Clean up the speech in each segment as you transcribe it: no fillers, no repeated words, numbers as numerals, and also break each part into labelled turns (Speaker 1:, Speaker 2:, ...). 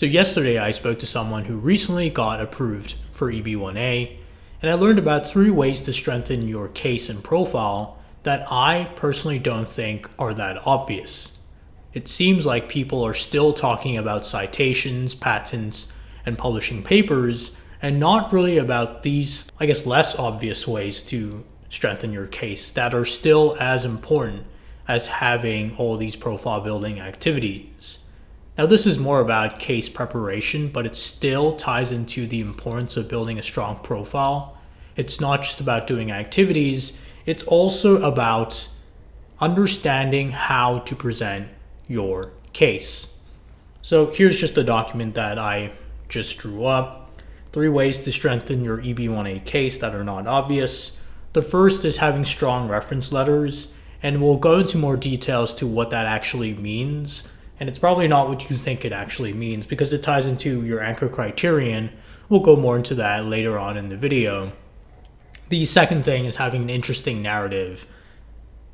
Speaker 1: So yesterday I spoke to someone who recently got approved for EB-1A, and I learned about 3 ways to strengthen your case and profile that I personally don't think are that obvious. It seems like people are still talking about citations, patents, and publishing papers, and not really about these, less obvious ways to strengthen your case that are still as important as having all these profile building activities. Now, this is more about case preparation, but it still ties into the importance of building a strong profile. It's not just about doing activities, it's also about understanding how to present your case. So here's just a document that I just drew up. 3 ways to strengthen your EB-1A case that are not obvious. The first is having strong reference letters, and we'll go into more details to what that actually means. And it's probably not what you think it actually means because it ties into your anchor criterion. We'll go more into that later on in the video. The second thing is having an interesting narrative.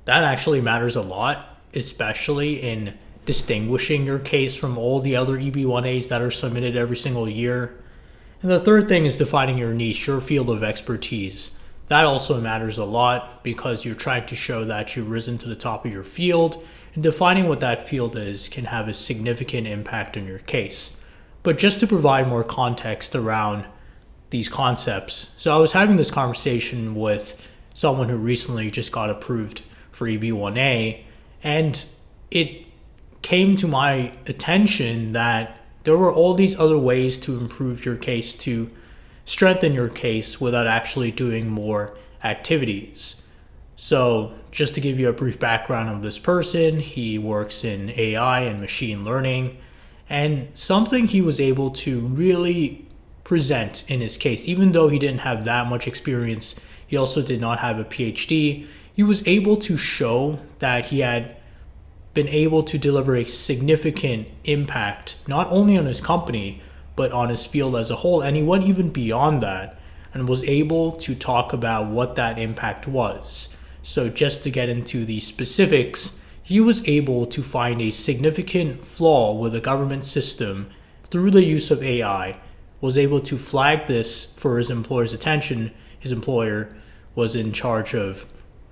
Speaker 1: That actually matters a lot, especially in distinguishing your case from all the other EB-1As that are submitted every single year. And the third thing is defining your niche, your field of expertise. That also matters a lot because you're trying to show that you've risen to the top of your field, and defining what that field is can have a significant impact on your case. But just to provide more context around these concepts, so I was having this conversation with someone who recently just got approved for EB-1A, and it came to my attention that there were all these other ways to improve your case, to strengthen your case without actually doing more activities. So just to give you a brief background of this person, he works in AI and machine learning, and something he was able to really present in his case, even though he didn't have that much experience, he also did not have a PhD, he was able to show that he had been able to deliver a significant impact, not only on his company, but on his field as a whole. And he went even beyond that and was able to talk about what that impact was. So just to get into the specifics, he was able to find a significant flaw with the government system through the use of AI, was able to flag this for his employer's attention. His employer was in charge of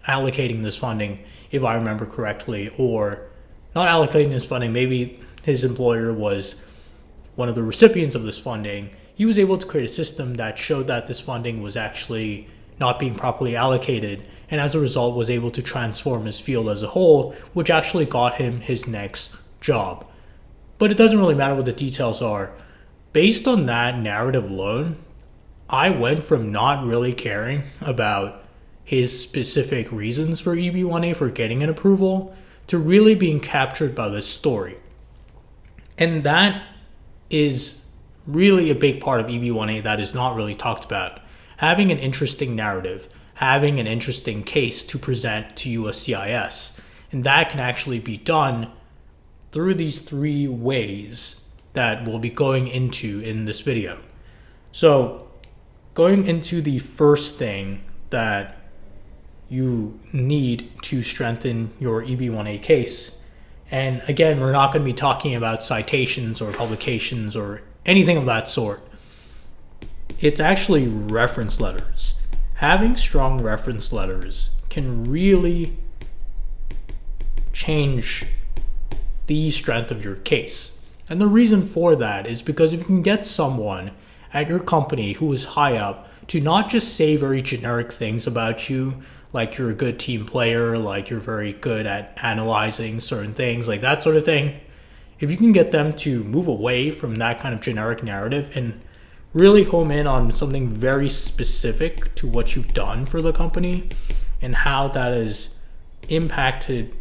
Speaker 1: allocating this funding, if I remember correctly, or not allocating this funding, maybe his employer was one of the recipients of this funding. He was able to create a system that showed that this funding was actually not being properly allocated, and as a result was able to transform his field as a whole, which actually got him his next job. But it doesn't really matter what the details are. Based on that narrative alone, I went from not really caring about his specific reasons for EB-1A for getting an approval to really being captured by this story. And that is really a big part of EB-1A that is not really talked about. Having an interesting narrative, having an interesting case to present to USCIS. And that can actually be done through these 3 ways that we'll be going into in this video. So going into the first thing that you need to strengthen your EB-1A case. And again, we're not going to be talking about citations or publications or anything of that sort. It's actually reference letters. Having strong reference letters can really change the strength of your case. And the reason for that is because if you can get someone at your company who is high up to not just say very generic things about you, like you're a good team player, like you're very good at analyzing certain things, like that sort of thing. If you can get them to move away from that kind of generic narrative and really home in on something very specific to what you've done for the company and how that has impacted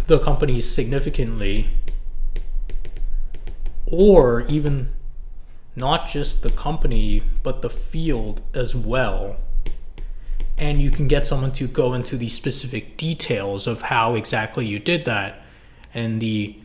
Speaker 1: the company significantly, or even not just the company, but the field as well. And you can get someone to go into the specific details of how exactly you did that. And the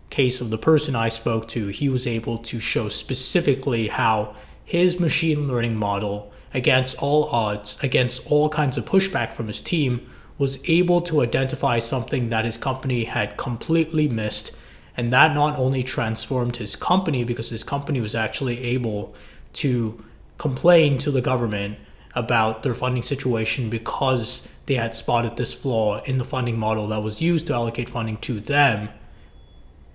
Speaker 1: case of the person I spoke to, he was able to show specifically how his machine learning model, against all odds, against all kinds of pushback from his team, was able to identify something that his company had completely missed And that not only transformed his company, because his company was actually able to complain to the government about their funding situation because they had spotted this flaw in the funding model that was used to allocate funding to them.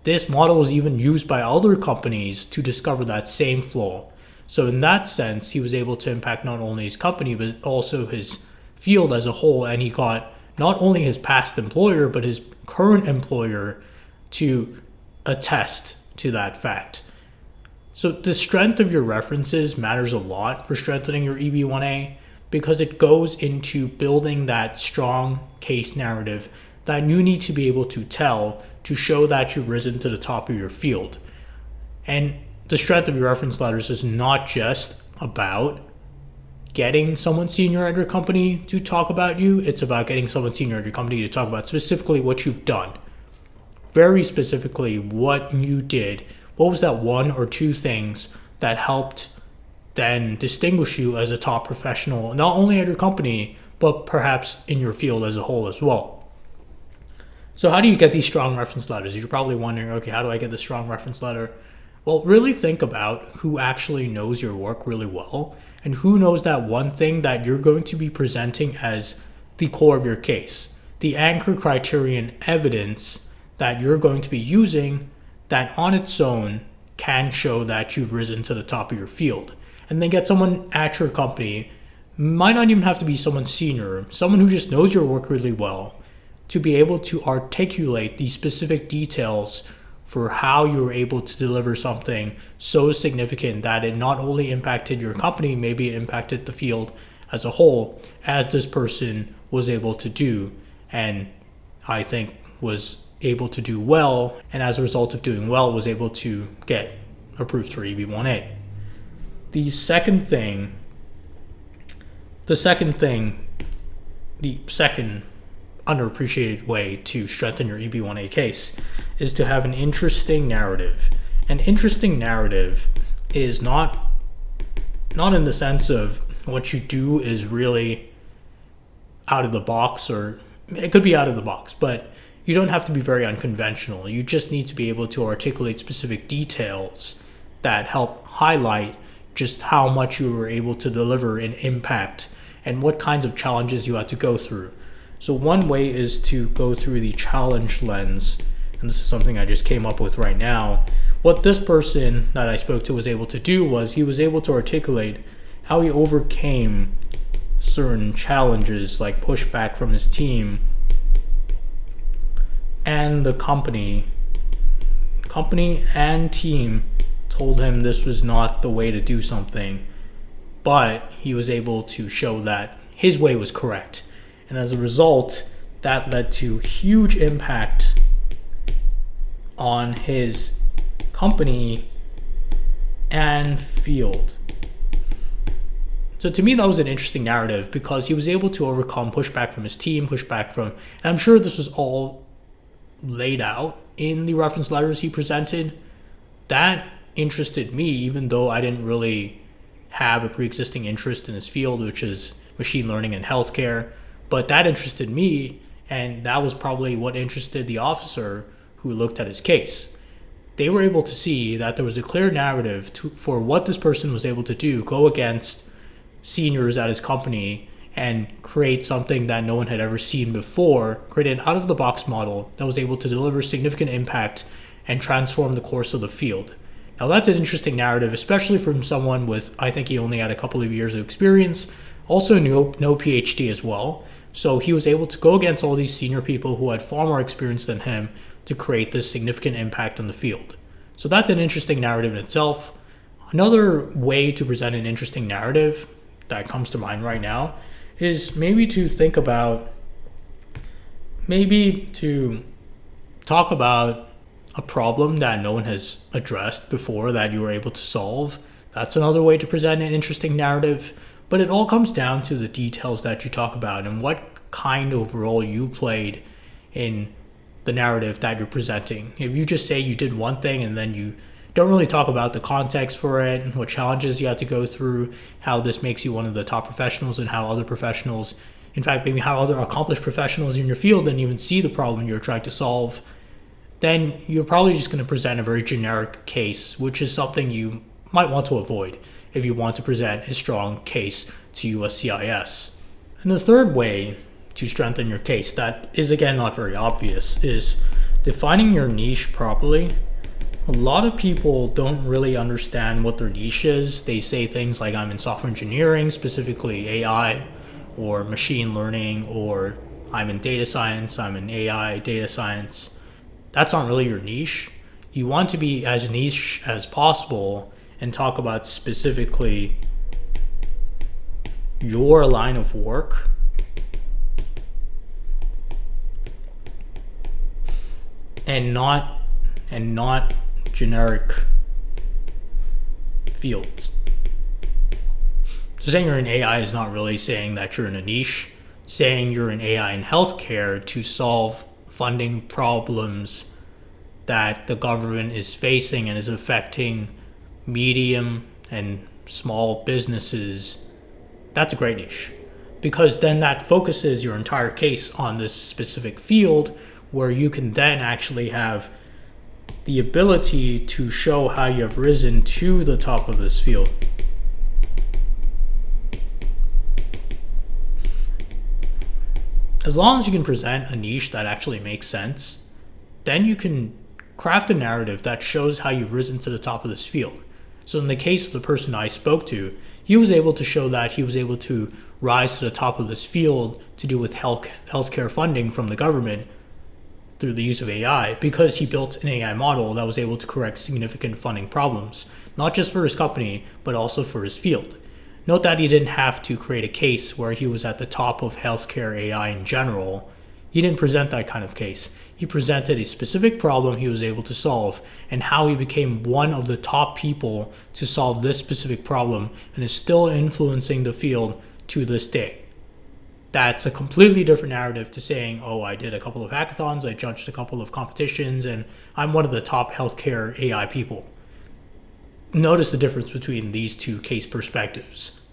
Speaker 1: This model was even used by other companies to discover that same flaw. So in that sense, he was able to impact not only his company, but also his field as a whole. And he got not only his past employer, but his current employer to attest to that fact. So the strength of your references matters a lot for strengthening your EB-1A, because it goes into building that strong case narrative that you need to be able to tell to show that you've risen to the top of your field. And the strength of your reference letters is not just about getting someone senior at your company to talk about you. It's about getting someone senior at your company to talk about specifically what you've done. Very specifically what you did. What was that one or two things that helped then distinguish you as a top professional, not only at your company, but perhaps in your field as a whole as well? So how do you get these strong reference letters? You're probably wondering, okay, how do I get this strong reference letter? Well, really think about who actually knows your work really well and who knows that one thing that you're going to be presenting as the core of your case, the anchor criterion evidence that you're going to be using that on its own can show that you've risen to the top of your field. And then get someone at your company, might not even have to be someone senior, someone who just knows your work really well, to be able to articulate the specific details for how you were able to deliver something so significant that it not only impacted your company, maybe it impacted the field as a whole, as this person was able to do, and I think was able to do well, and as a result of doing well, was able to get approved for EB-1A. The second underappreciated way to strengthen your EB-1A case is to have an interesting narrative. An interesting narrative is not in the sense of what you do is really out of the box, or it could be out of the box, but you don't have to be very unconventional. You just need to be able to articulate specific details that help highlight just how much you were able to deliver in impact and what kinds of challenges you had to go through. So one way is to go through the challenge lens, and this is something I just came up with right now. What this person that I spoke to was able to do was he was able to articulate how he overcame certain challenges like pushback from his team, and the company and team told him this was not the way to do something, but he was able to show that his way was correct. And as a result, that led to huge impact on his company and field. So to me, that was an interesting narrative because he was able to overcome pushback from his team, and I'm sure this was all laid out in the reference letters he presented. That interested me, even though I didn't really have a pre-existing interest in his field, which is machine learning and healthcare. But that interested me, and that was probably what interested the officer who looked at his case. They were able to see that there was a clear narrative for what this person was able to do, go against seniors at his company and create something that no one had ever seen before, create an out-of-the-box model that was able to deliver significant impact and transform the course of the field. Now that's an interesting narrative, especially from someone with, I think he only had a couple of years of experience, also no PhD as well. So he was able to go against all these senior people who had far more experience than him to create this significant impact on the field. So that's an interesting narrative in itself. Another way to present an interesting narrative that comes to mind right now is maybe to talk about a problem that no one has addressed before that you were able to solve. That's another way to present an interesting narrative. But it all comes down to the details that you talk about and what kind of role you played in the narrative that you're presenting. If you just say you did one thing and then you don't really talk about the context for it and what challenges you had to go through, how this makes you one of the top professionals and how other professionals, in fact, maybe how other accomplished professionals in your field didn't even see the problem you're trying to solve, then you're probably just going to present a very generic case, which is something you might want to avoid if you want to present a strong case to USCIS. And the third way to strengthen your case that is, again, not very obvious is defining your niche properly. A lot of people don't really understand what their niche is. They say things like, I'm in software engineering, specifically AI or machine learning, or I'm in data science, I'm in AI, data science. That's not really your niche. You want to be as niche as possible and talk about specifically your line of work and not generic fields. So saying you're in AI is not really saying that you're in a niche. Saying you're in AI in healthcare to solve funding problems that the government is facing and is affecting medium and small businesses, that's a great niche. Because then that focuses your entire case on this specific field, where you can then actually have the ability to show how you have risen to the top of this field. As long as you can present a niche that actually makes sense, then you can craft a narrative that shows how you've risen to the top of this field. So in the case of the person I spoke to, he was able to show that he was able to rise to the top of this field to do with healthcare funding from the government through the use of AI, because he built an AI model that was able to correct significant funding problems, not just for his company, but also for his field. Note that he didn't have to create a case where he was at the top of healthcare AI in general. He didn't present that kind of case. He presented a specific problem he was able to solve and how he became one of the top people to solve this specific problem and is still influencing the field to this day. That's a completely different narrative to saying, oh, I did a couple of hackathons, I judged a couple of competitions, and I'm one of the top healthcare AI people. Notice the difference between these two case perspectives.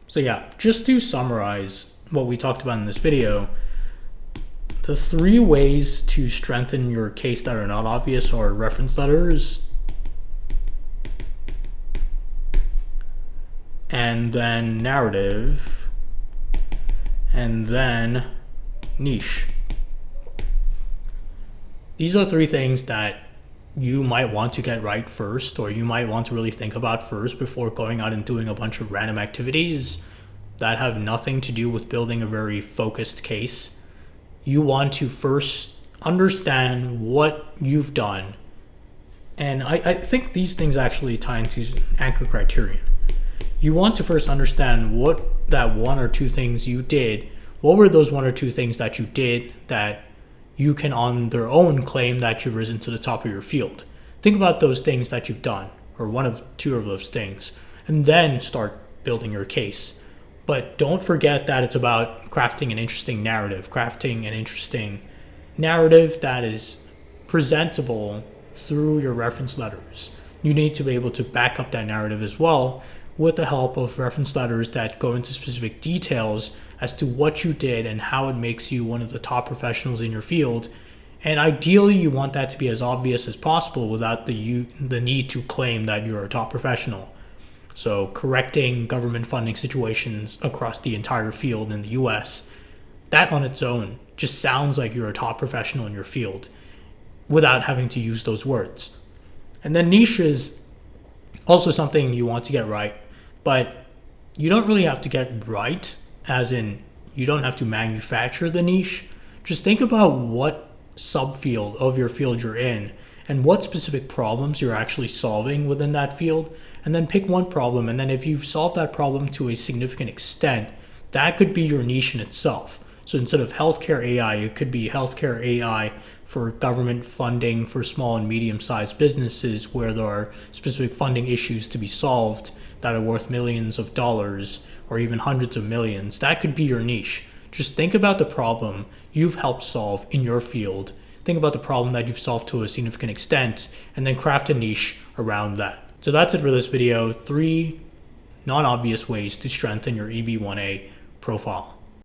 Speaker 1: So yeah, just to summarize what we talked about in this video, the 3 ways to strengthen your case that are not obvious are reference letters, and then narrative, and then niche. These are 3 things that you might want to get right first, or you might want to really think about first before going out and doing a bunch of random activities that have nothing to do with building a very focused case. You want to first understand what you've done. And I think these things actually tie into anchor criterion. You want to first understand what that 1 or 2 things you did, what were those 1 or 2 things that you did that you can on their own claim that you've risen to the top of your field. Think about those things that you've done, or 1 of 2 of those things, and then start building your case. But don't forget that it's about crafting an interesting narrative, that is presentable through your reference letters. You need to be able to back up that narrative as well with the help of reference letters that go into specific details as to what you did and how it makes you one of the top professionals in your field. And ideally, you want that to be as obvious as possible without the need to claim that you're a top professional. So correcting government funding situations across the entire field in the US, that on its own just sounds like you're a top professional in your field without having to use those words. And then niche is also something you want to get right, but you don't really have to get right, as in you don't have to manufacture the niche. Just think about what subfield of your field you're in and what specific problems you're actually solving within that field, and then pick one problem, and then if you've solved that problem to a significant extent, that could be your niche in itself. So instead of healthcare AI, it could be healthcare AI for government funding for small and medium-sized businesses where there are specific funding issues to be solved that are worth millions of dollars or even hundreds of millions. That could be your niche. Just think about the problem you've helped solve in your field. Think about the problem that you've solved to a significant extent, and then craft a niche around that. So that's it for this video. 3 non-obvious ways to strengthen your EB-1A profile.